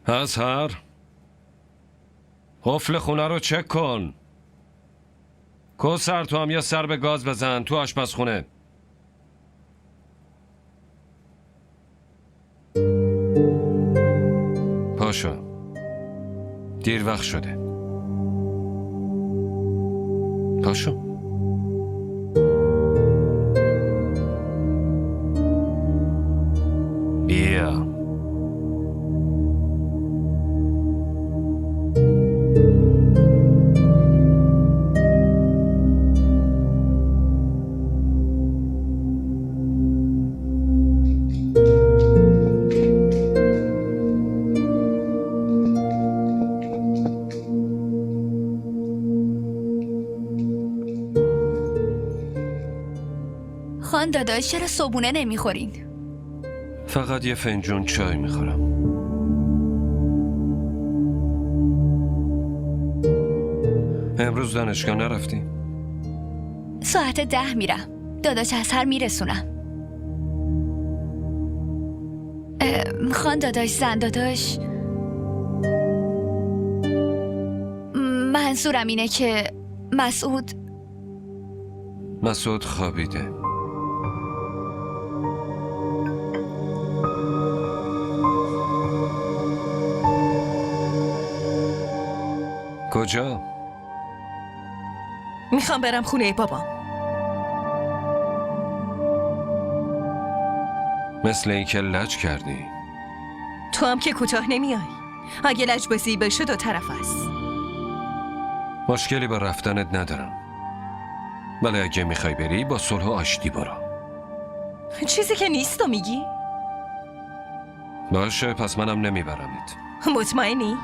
اظهر، قفل خونه رو چک کن. کوثر، تو هم یه سر به گاز بزن تو آشپزخونه. پاشو، دیر وقت شده. پاشو. بیا. خان داداش، چرا صبحونه نمیخورین؟ فقط یه فنجون چای میخورم. امروز دانشگاه نرفتی؟ ساعت 10 میرم. داداش اظهر میرسونم. خان داداش، زن داداش، منظورم اینه که مسعود خوابیده. کجا؟ میخوام برم خونه بابام. مثل این که لج کردی. تو هم که کوتاه نمیای. اگه لجبازی بشه دو طرف است. مشکلی با رفتنت ندارم، ولی اگه میخوای بری با صلح و آشتی برو. چیزی که نیست و میگی؟ باشه، پس منم نمیبرمت. مطمئنی؟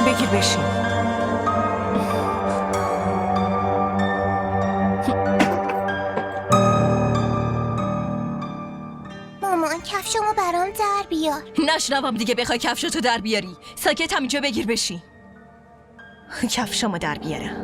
بگیر بشین. مامان، کفشمو برام در بیار. نشنوم دیگه بخوای کفشتو در بیاری. ساکت همینجا بگیر بشین. کفشمو در بیارم.